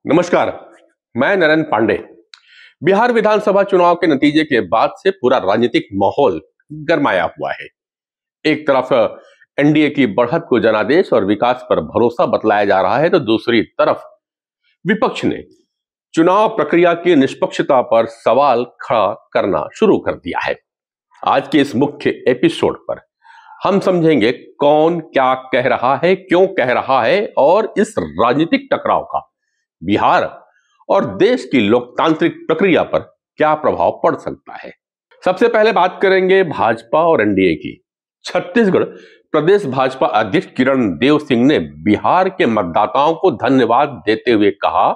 नमस्कार। मैं नरेंद्र पांडे। बिहार विधानसभा चुनाव के नतीजे के बाद से पूरा राजनीतिक माहौल गरमाया हुआ है। एक तरफ एनडीए की बढ़त को जनादेश और विकास पर भरोसा बतलाया जा रहा है, तो दूसरी तरफ विपक्ष ने चुनाव प्रक्रिया की निष्पक्षता पर सवाल खड़ा करना शुरू कर दिया है। आज के इस मुख्य एपिसोड पर हम समझेंगे कौन क्या कह रहा है, क्यों कह रहा है और इस राजनीतिक टकराव का बिहार और देश की लोकतांत्रिक प्रक्रिया पर क्या प्रभाव पड़ सकता है। सबसे पहले बात करेंगे भाजपा और एनडीए की। छत्तीसगढ़ प्रदेश भाजपा अध्यक्ष किरण देव सिंह ने बिहार के मतदाताओं को धन्यवाद देते हुए कहा,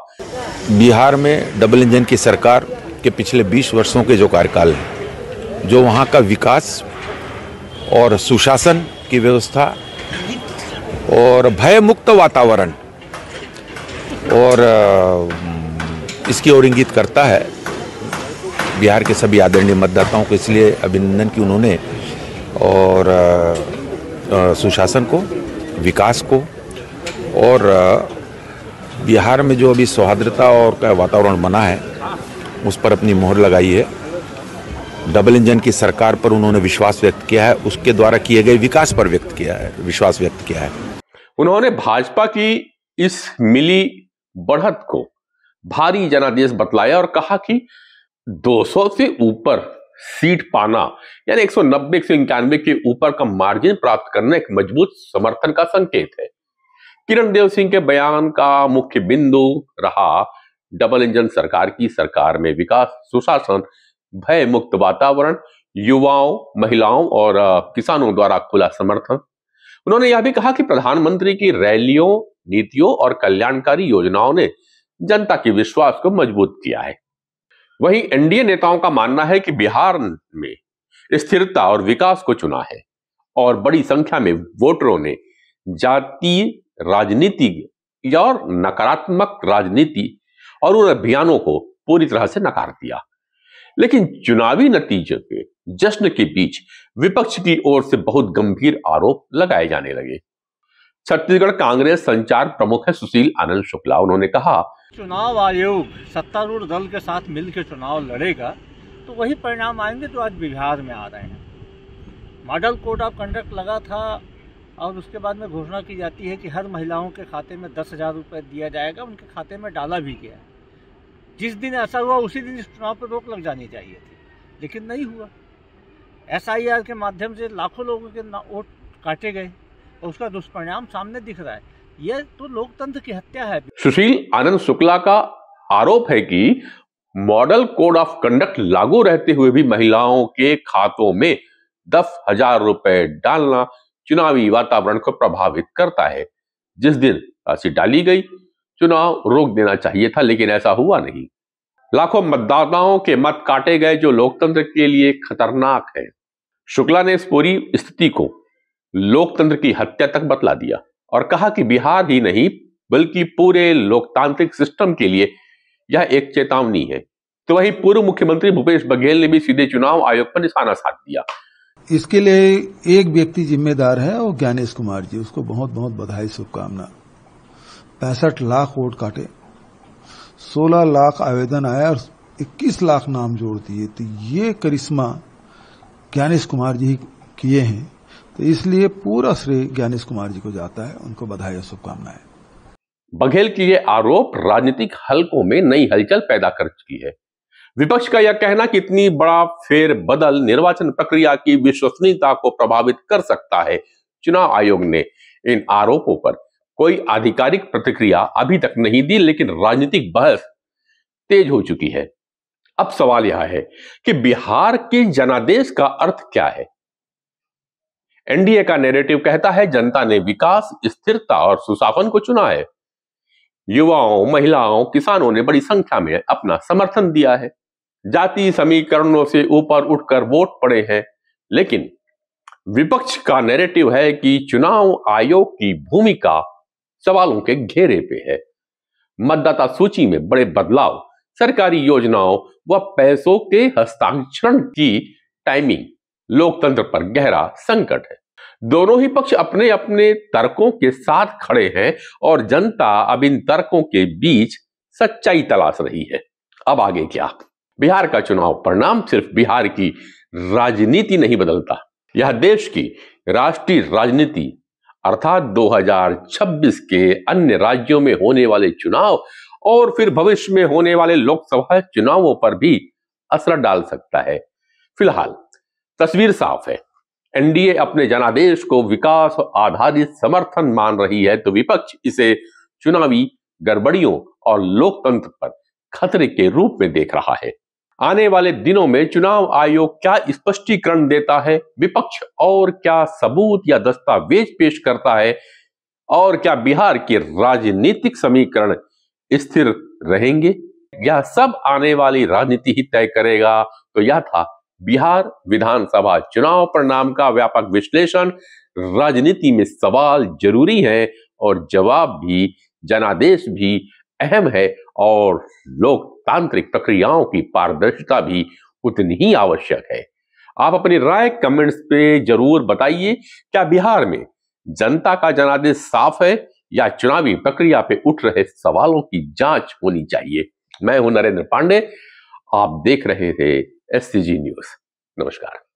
बिहार में डबल इंजन की सरकार के पिछले 20 वर्षों के जो कार्यकाल है, जो वहाँ का विकास और सुशासन की व्यवस्था और भय मुक्त वातावरण और इसकी ओर इंगित करता है बिहार के सभी आदरणीय मतदाताओं को। इसलिए अभिनंदन की उन्होंने और सुशासन को, विकास को और बिहार में जो अभी सौहार्दता और का वातावरण बना है उस पर अपनी मोहर लगाई है। डबल इंजन की सरकार पर उन्होंने विश्वास व्यक्त किया है, उसके द्वारा किए गए विकास पर विश्वास व्यक्त किया है। उन्होंने भाजपा की इस मिली बढ़त को भारी जनादेश बतलाया और कहा कि 200 से ऊपर सीट पाना यानी 190-191 के ऊपर का मार्जिन प्राप्त करना एक मजबूत समर्थन का संकेत है। किरण देव सिंह के बयान का मुख्य बिंदु रहा डबल इंजन सरकार की सरकार में विकास, सुशासन, भय मुक्त वातावरण, युवाओं, महिलाओं और किसानों द्वारा खुला समर्थन। उन्होंने यह भी कहा कि प्रधानमंत्री की रैलियों, नीतियों और कल्याणकारी योजनाओं ने जनता के विश्वास को मजबूत किया है। वहीं एनडीए नेताओं का मानना है कि बिहार में स्थिरता और विकास को चुना है और बड़ी संख्या में वोटरों ने जातीय राजनीति और नकारात्मक राजनीति और उन अभियानों को पूरी तरह से नकार दिया। लेकिन चुनावी नतीजे के जश्न के बीच विपक्ष की ओर से बहुत गंभीर आरोप लगाए जाने लगे। छत्तीसगढ़ कांग्रेस संचार प्रमुख है सुशील आनंद शुक्ला। उन्होंने कहा, चुनाव आयोग सत्तारूढ़ दल के साथ मिलकर चुनाव लड़ेगा तो वही परिणाम आएंगे जो आज बिहार में आ रहे हैं। मॉडल कोड ऑफ कंडक्ट लगा था और उसके बाद में घोषणा की जाती है कि हर महिलाओं के खाते में 10,000 रुपये दिया जाएगा। उनके खाते में डाला भी गया। जिस दिन ऐसा हुआ उसी दिन इस चुनाव पर रोक लग जानी चाहिए थी, लेकिन नहीं हुआ। SIR के माध्यम से लाखों लोगों के वोट काटे गए और उसका दुष्परिणाम सामने दिख रहा है। यह तो लोकतंत्र की हत्या है। सुशील आनंद शुक्ला का आरोप है कि मॉडल कोड ऑफ कंडक्ट लागू रहते हुए भी महिलाओं के खातों में 10,000 रुपए डालना चुनावी वातावरण को प्रभावित करता है। जिस दिन राशि डाली गई, चुनाव रोक देना चाहिए था, लेकिन ऐसा हुआ नहीं। लाखों मतदाताओं के मत काटे गए, जो लोकतंत्र के लिए खतरनाक है। शुक्ला ने इस पूरी स्थिति को लोकतंत्र की हत्या तक बतला दिया और कहा कि बिहार ही नहीं बल्कि पूरे लोकतांत्रिक सिस्टम के लिए यह एक चेतावनी है। तो वहीं पूर्व मुख्यमंत्री भूपेश बघेल ने भी सीधे चुनाव आयोग पर निशाना साध दिया। इसके लिए एक व्यक्ति जिम्मेदार है, वो ज्ञानेश कुमार जी। उसको बहुत बहुत बधाई, शुभकामना। 65 लाख वोट काटे, 16 लाख आवेदन आया और 21 लाख नाम जोड़ दिए। तो ये करिश्मा ज्ञानेश कुमार जी किए हैं, तो इसलिए पूरा श्रेय ज्ञानेश कुमार जी को जाता है। उनको बधाई और शुभकामनाएं। बघेल की यह आरोप राजनीतिक हलकों में नई हलचल पैदा कर चुकी है। विपक्ष का यह कहना कि इतनी बड़ा फेरबदल निर्वाचन प्रक्रिया की विश्वसनीयता को प्रभावित कर सकता है। चुनाव आयोग ने इन आरोपों पर कोई आधिकारिक प्रतिक्रिया अभी तक नहीं दी, लेकिन राजनीतिक बहस तेज हो चुकी है। अब सवाल यह है कि बिहार के जनादेश का अर्थ क्या है। एनडीए का नैरेटिव कहता है जनता ने विकास, स्थिरता और सुशासन को चुना है। युवाओं, महिलाओं, किसानों ने बड़ी संख्या में अपना समर्थन दिया है। जातीय समीकरणों से ऊपर उठकर वोट पड़े हैं। लेकिन विपक्ष का नैरेटिव है कि चुनाव आयोग की भूमिका सवालों के घेरे पे है। मतदाता सूची में बड़े बदलाव, सरकारी योजनाओं व पैसों के हस्तांतरण की टाइमिंग लोकतंत्र पर गहरा संकट है। दोनों ही पक्ष अपने अपने तर्कों के साथ खड़े हैं और जनता अब इन तर्कों के बीच सच्चाई तलाश रही है। अब आगे क्या? बिहार का चुनाव परिणाम सिर्फ बिहार की राजनीति नहीं बदलता, यह देश की राष्ट्रीय राजनीति अर्थात 2026 के अन्य राज्यों में होने वाले चुनाव और फिर भविष्य में होने वाले लोकसभा चुनावों पर भी असर डाल सकता है। फिलहाल तस्वीर साफ है, एनडीए अपने जनादेश को विकास आधारित समर्थन मान रही है तो विपक्ष इसे चुनावी गड़बड़ियों और लोकतंत्र पर खतरे के रूप में देख रहा है। आने वाले दिनों में चुनाव आयोग क्या स्पष्टीकरण देता है, विपक्ष और क्या सबूत या दस्तावेज पेश करता है, और क्या बिहार के राजनीतिक समीकरण स्थिर रहेंगे, यह सब आने वाली राजनीति ही तय करेगा। तो यह था बिहार विधानसभा चुनाव परिणाम का व्यापक विश्लेषण। राजनीति में सवाल जरूरी है और जवाब भी, जनादेश भी अहम है और लोकतांत्रिक प्रक्रियाओं की पारदर्शिता भी उतनी ही आवश्यक है। आप अपनी राय कमेंट्स पे जरूर बताइए। क्या बिहार में जनता का जनादेश साफ है या चुनावी प्रक्रिया पे उठ रहे सवालों की जांच होनी चाहिए? मैं हूं नरेंद्र पांडे, आप देख रहे थे SCG न्यूज। नमस्कार।